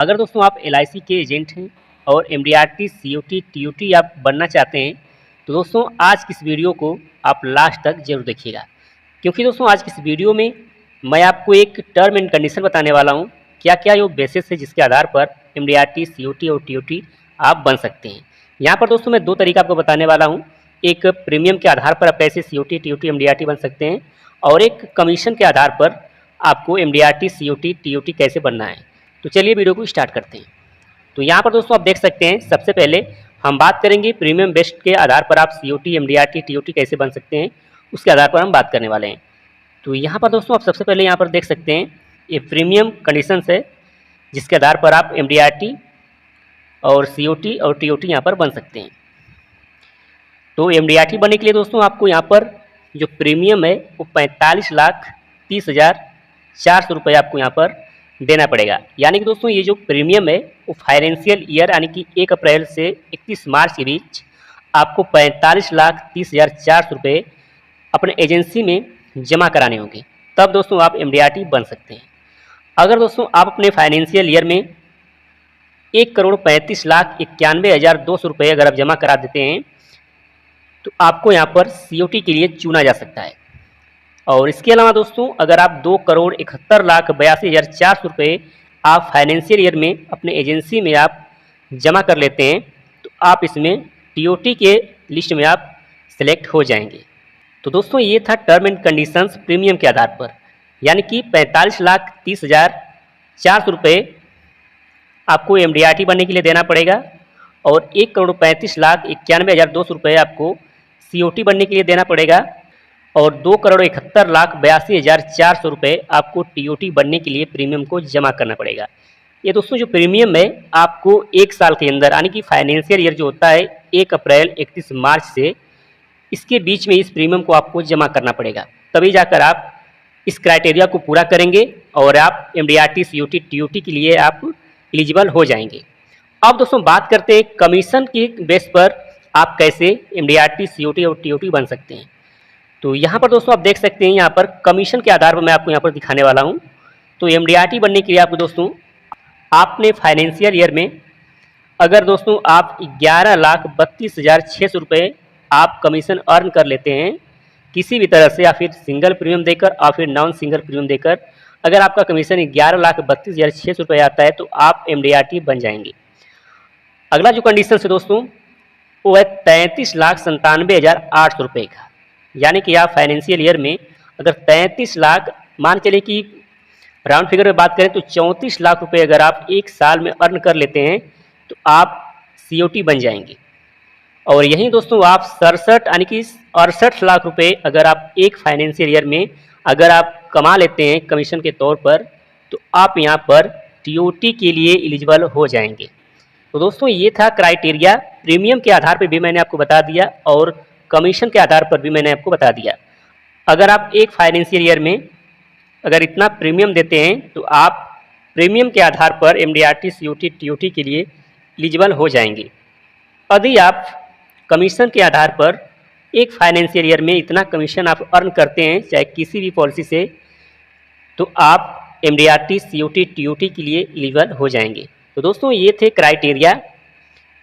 अगर दोस्तों आप एलआईसी के एजेंट हैं और एमडीआरटी, सीओटी, टीओटी आप बनना चाहते हैं तो दोस्तों आज की इस वीडियो को आप लास्ट तक जरूर देखिएगा, क्योंकि दोस्तों आज की इस वीडियो में मैं आपको एक टर्म एंड कंडीशन बताने वाला हूँ, क्या क्या ये बेसिस है जिसके आधार पर एमडीआरटी, सीओटी और टीओटी आप बन सकते हैं। यहाँ पर दोस्तों मैं दो तरीका आपको बताने वाला हूँ। एक प्रीमियम के आधार पर आप कैसे सीओटी, टीओटी, एमडीआरटी बन सकते हैं और एक कमीशन के आधार पर आपको एमडीआरटी, सीओटी, टीओटी कैसे बनना है। तो चलिए वीडियो को स्टार्ट करते हैं। तो यहाँ पर दोस्तों आप देख सकते हैं, सबसे पहले हम बात करेंगे प्रीमियम बेस्ड के आधार पर आप सीओटी, एमडीआरटी, टीओटी कैसे बन सकते हैं, उसके आधार पर हम बात करने वाले हैं। तो यहाँ पर दोस्तों आप सबसे पहले यहाँ पर देख सकते हैं ये प्रीमियम कंडीशंस है जिसके आधार पर आप एमडीआरटी और सीओटी और टीओटी यहाँ पर बन सकते हैं। तो एमडीआरटी बनने के लिए दोस्तों आपको यहाँ पर जो प्रीमियम है वो 45,30,400 रुपये आपको यहाँ पर देना पड़ेगा। यानी कि दोस्तों ये जो प्रीमियम है वो फाइनेंशियल ईयर यानी कि 1 अप्रैल से 31 मार्च के बीच आपको 45,30,400 रुपये अपने एजेंसी में जमा कराने होंगे, तब दोस्तों आप एमडीआरटी बन सकते हैं। अगर दोस्तों आप अपने फाइनेंशियल ईयर में 1,35,91,200 रुपये अगर आप जमा करा देते हैं तो आपको यहाँ पर सीओटी के लिए चुना जा सकता है। और इसके अलावा दोस्तों अगर आप 2,71,82,400 रुपये आप फाइनेंशियल ईयर में अपने एजेंसी में आप जमा कर लेते हैं तो आप इसमें टीओटी के लिस्ट में आप सेलेक्ट हो जाएंगे। तो दोस्तों ये था टर्म एंड कंडीशंस प्रीमियम के आधार पर, यानी कि 45,30,400 रुपये आपको एमडीआरटी बनने के लिए देना पड़ेगा और 1,35,91,200 रुपये आपको सीओटी बनने के लिए देना पड़ेगा और 2,71,82,400 रुपये आपको टीओटी बनने के लिए प्रीमियम को जमा करना पड़ेगा। ये दोस्तों जो प्रीमियम है आपको 1 साल के अंदर यानी कि फाइनेंशियल ईयर जो होता है 1 अप्रैल 31 मार्च से इसके बीच में इस प्रीमियम को आपको जमा करना पड़ेगा, तभी जाकर आप इस क्राइटेरिया को पूरा करेंगे और आप एमडीआरटी, सीओटी, टीओटी के लिए आप एलिजिबल हो जाएंगे। अब दोस्तों बात करते हैं कमीशन की बेस पर आप कैसे एमडीआरटी, सीओटी और टीओटी बन सकते हैं। तो यहाँ पर दोस्तों आप देख सकते हैं, यहाँ पर कमीशन के आधार पर मैं आपको यहाँ पर दिखाने वाला हूँ। तो एमडीआरटी बनने के लिए आपको दोस्तों आपने फाइनेंशियल ईयर में अगर दोस्तों आप 11,32,600 रुपये आप कमीशन अर्न कर लेते हैं किसी भी तरह से, या फिर सिंगल प्रीमियम देकर और फिर नॉन सिंगल प्रीमियम देकर, अगर आपका कमीशन 11,32,600 रुपये आता है तो आप एमडीआरटी बन जाएंगे। अगला जो कंडीशन है दोस्तों वो है 33,97,800 रुपये का, यानी कि आप फाइनेंशियल ईयर में अगर 33 लाख मान चले कि राउंड फिगर में बात करें तो 34 लाख रुपए अगर आप 1 साल में अर्न कर लेते हैं तो आप सीओटी बन जाएंगे। और यहीं दोस्तों आप 67 यानी कि 68 लाख रुपए अगर आप एक फाइनेंशियल ईयर में अगर आप कमा लेते हैं कमीशन के तौर पर तो आप यहाँ पर टीओटी के लिए एलिजिबल हो जाएंगे। तो दोस्तों ये था क्राइटेरिया, प्रीमियम के आधार पर भी मैंने आपको बता दिया और कमीशन के आधार पर भी मैंने आपको बता दिया। अगर आप एक फाइनेंशियल ईयर में अगर इतना प्रीमियम देते हैं तो आप प्रीमियम के आधार पर एमडीआरटी, सीओटी, टीओटी के लिए एलिजिबल हो जाएंगे। यदि आप कमीशन के आधार पर एक फाइनेंशियल ईयर में इतना कमीशन आप अर्न करते हैं चाहे किसी भी पॉलिसी से, तो आप एमडीआरटी, सीओटी, टीओटी के लिए एलिजिबल हो जाएंगे। तो दोस्तों ये थे क्राइटेरिया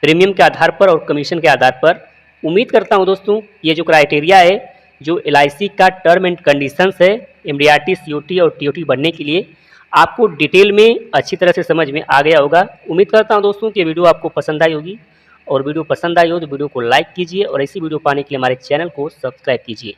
प्रीमियम के आधार पर और कमीशन के आधार पर। उम्मीद करता हूं दोस्तों ये जो क्राइटेरिया है, जो एलआईसी का टर्म एंड कंडीशंस है एमडीआरटी, सीओटी और टीओटी बनने के लिए, आपको डिटेल में अच्छी तरह से समझ में आ गया होगा। उम्मीद करता हूं दोस्तों कि वीडियो आपको पसंद आई होगी, और वीडियो पसंद आई हो तो वीडियो को लाइक कीजिए और ऐसी वीडियो पाने के लिए हमारे चैनल को सब्सक्राइब कीजिए।